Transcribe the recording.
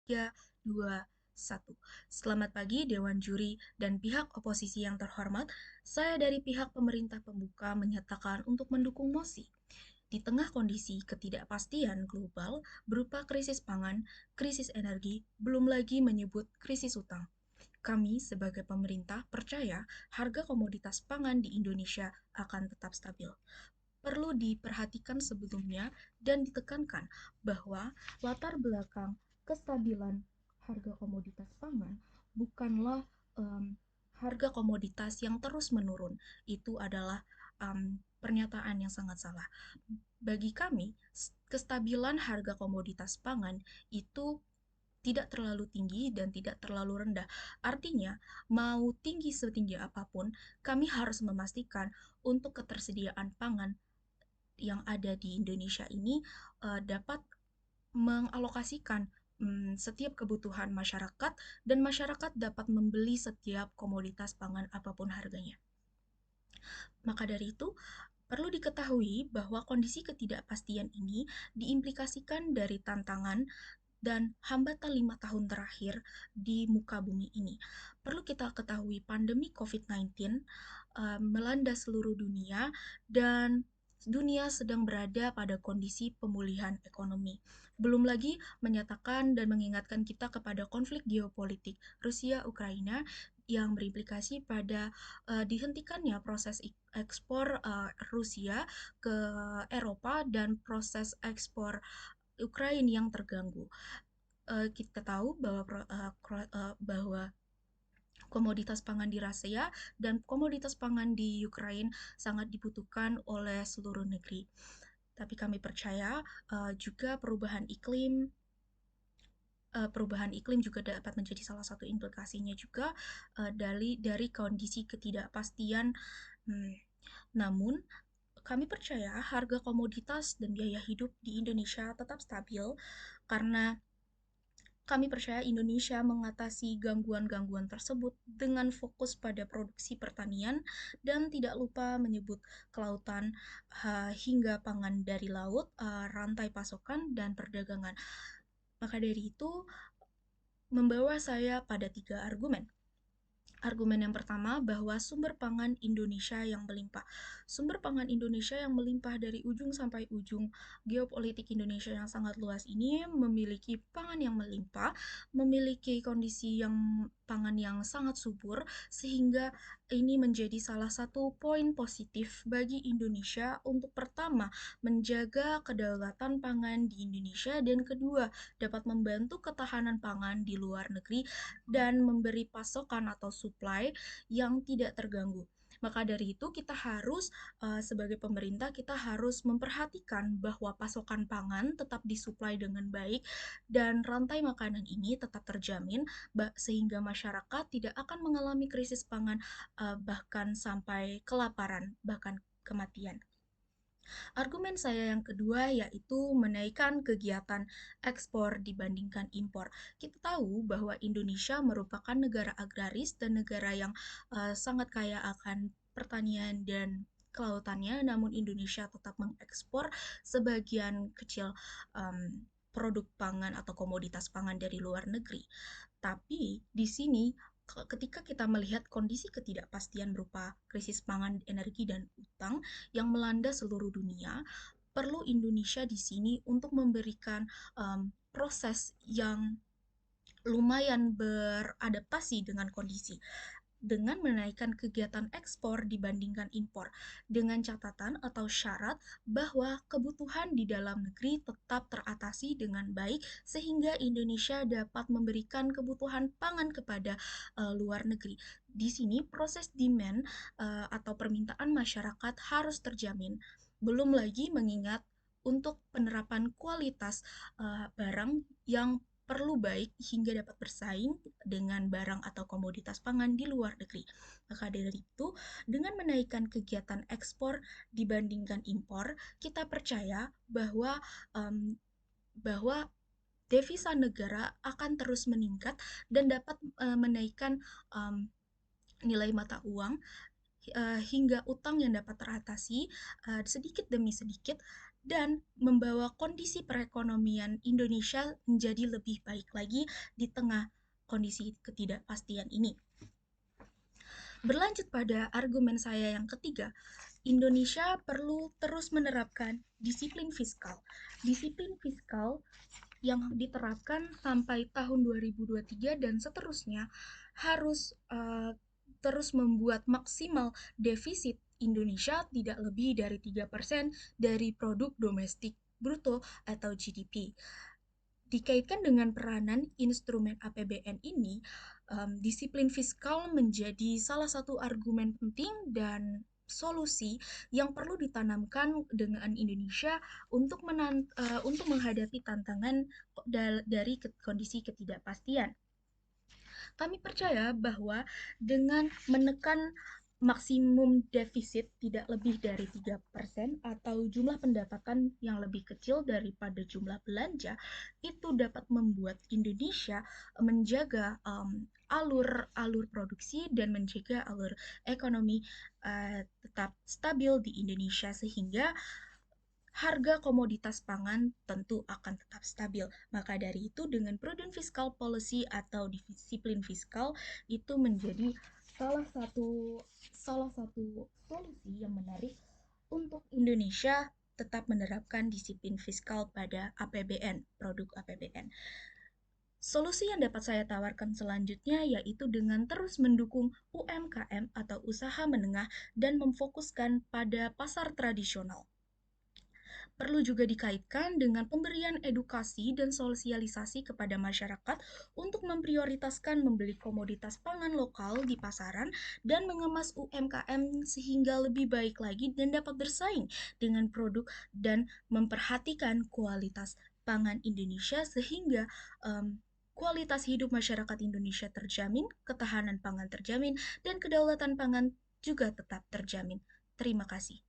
3, 2, 1. Selamat pagi Dewan Juri dan pihak oposisi yang terhormat. Saya dari pihak pemerintah pembuka menyatakan untuk mendukung mosi. Di tengah kondisi ketidakpastian global berupa krisis pangan, krisis energi, belum lagi menyebut krisis utang. Kami sebagai pemerintah percaya harga komoditas pangan di Indonesia akan tetap stabil. Perlu diperhatikan sebelumnya dan ditekankan bahwa latar belakang kestabilan harga komoditas pangan bukanlah harga komoditas yang terus menurun. Itu adalah pernyataan yang sangat salah. Bagi kami, kestabilan harga komoditas pangan itu tidak terlalu tinggi dan tidak terlalu rendah. Artinya, mau tinggi setinggi apapun, kami harus memastikan untuk ketersediaan pangan yang ada di Indonesia ini dapat mengalokasikan setiap kebutuhan masyarakat dan masyarakat dapat membeli setiap komoditas pangan apapun harganya. Maka dari itu, perlu diketahui bahwa kondisi ketidakpastian ini diimplikasikan dari tantangan dan hambatan 5 tahun terakhir di muka bumi ini. Perlu kita ketahui pandemi COVID-19 melanda seluruh dunia dan dunia sedang berada pada kondisi pemulihan ekonomi. Belum lagi menyatakan dan mengingatkan kita kepada konflik geopolitik Rusia-Ukraina yang berimplikasi pada dihentikannya proses ekspor Rusia ke Eropa dan proses ekspor Ukraina yang terganggu. Kita tahu bahwa komoditas pangan di Rusia dan komoditas pangan di Ukraina sangat dibutuhkan oleh seluruh negeri. Tapi kami percaya juga perubahan iklim juga dapat menjadi salah satu implikasinya juga dari kondisi ketidakpastian. Namun, kami percaya harga komoditas dan biaya hidup di Indonesia tetap stabil karena kami percaya Indonesia mengatasi gangguan-gangguan tersebut dengan fokus pada produksi pertanian dan tidak lupa menyebut kelautan hingga pangan dari laut, rantai pasokan, dan perdagangan. Maka dari itu, membawa saya pada 3 argumen. Argumen yang pertama bahwa sumber pangan Indonesia yang melimpah. Sumber pangan Indonesia yang melimpah dari ujung sampai ujung geopolitik Indonesia yang sangat luas ini memiliki pangan yang melimpah, memiliki kondisi yang pangan yang sangat subur, sehingga ini menjadi salah satu poin positif bagi Indonesia untuk pertama menjaga kedaulatan pangan di Indonesia dan kedua dapat membantu ketahanan pangan di luar negeri dan memberi pasokan atau supply yang tidak terganggu. Maka dari itu kita harus sebagai pemerintah kita harus memperhatikan bahwa pasokan pangan tetap disuplai dengan baik dan rantai makanan ini tetap terjamin sehingga masyarakat tidak akan mengalami krisis pangan bahkan sampai kelaparan bahkan kematian. Argumen saya yang kedua yaitu menaikkan kegiatan ekspor dibandingkan impor. Kita tahu bahwa Indonesia merupakan negara agraris dan negara yang sangat kaya akan pertanian dan kelautannya, namun Indonesia tetap mengekspor sebagian kecil produk pangan atau komoditas pangan dari luar negeri. Tapi di sini ketika kita melihat kondisi ketidakpastian berupa krisis pangan, energi, dan utang yang melanda seluruh dunia, perlu Indonesia di sini untuk memberikan proses yang lumayan beradaptasi dengan kondisi dengan menaikkan kegiatan ekspor dibandingkan impor, dengan catatan atau syarat bahwa kebutuhan di dalam negeri tetap teratasi dengan baik sehingga Indonesia dapat memberikan kebutuhan pangan kepada luar negeri. Di sini proses demand atau permintaan masyarakat harus terjamin. Belum lagi mengingat untuk penerapan kualitas barang yang perlu baik hingga dapat bersaing dengan barang atau komoditas pangan di luar negeri. Maka dari itu, dengan menaikkan kegiatan ekspor dibandingkan impor, kita percaya bahwa devisa negara akan terus meningkat dan dapat menaikkan nilai mata uang hingga utang yang dapat teratasi sedikit demi sedikit dan membawa kondisi perekonomian Indonesia menjadi lebih baik lagi di tengah kondisi ketidakpastian ini. Berlanjut pada argumen saya yang ketiga, Indonesia perlu terus menerapkan disiplin fiskal. Disiplin fiskal yang diterapkan sampai tahun 2023 dan seterusnya harus terus membuat maksimal defisit Indonesia tidak lebih dari 3% dari produk domestik bruto atau GDP. Dikaitkan dengan peranan instrumen APBN ini, disiplin fiskal menjadi salah satu argumen penting dan solusi yang perlu ditanamkan dengan Indonesia untuk menghadapi tantangan dari kondisi ketidakpastian. Kami percaya bahwa dengan menekan maksimum defisit tidak lebih dari 3% atau jumlah pendapatan yang lebih kecil daripada jumlah belanja, itu dapat membuat Indonesia menjaga alur produksi dan menjaga alur ekonomi tetap stabil di Indonesia, sehingga harga komoditas pangan tentu akan tetap stabil. Maka dari itu, dengan prudent fiscal policy atau disiplin fiskal itu menjadi salah satu solusi yang menarik untuk Indonesia tetap menerapkan disiplin fiskal pada APBN, produk APBN. Solusi yang dapat saya tawarkan selanjutnya yaitu dengan terus mendukung UMKM atau usaha menengah dan memfokuskan pada pasar tradisional. Perlu juga dikaitkan dengan pemberian edukasi dan sosialisasi kepada masyarakat untuk memprioritaskan membeli komoditas pangan lokal di pasaran dan mengemas UMKM sehingga lebih baik lagi dan dapat bersaing dengan produk dan memperhatikan kualitas pangan Indonesia sehingga kualitas hidup masyarakat Indonesia terjamin, ketahanan pangan terjamin, dan kedaulatan pangan juga tetap terjamin. Terima kasih.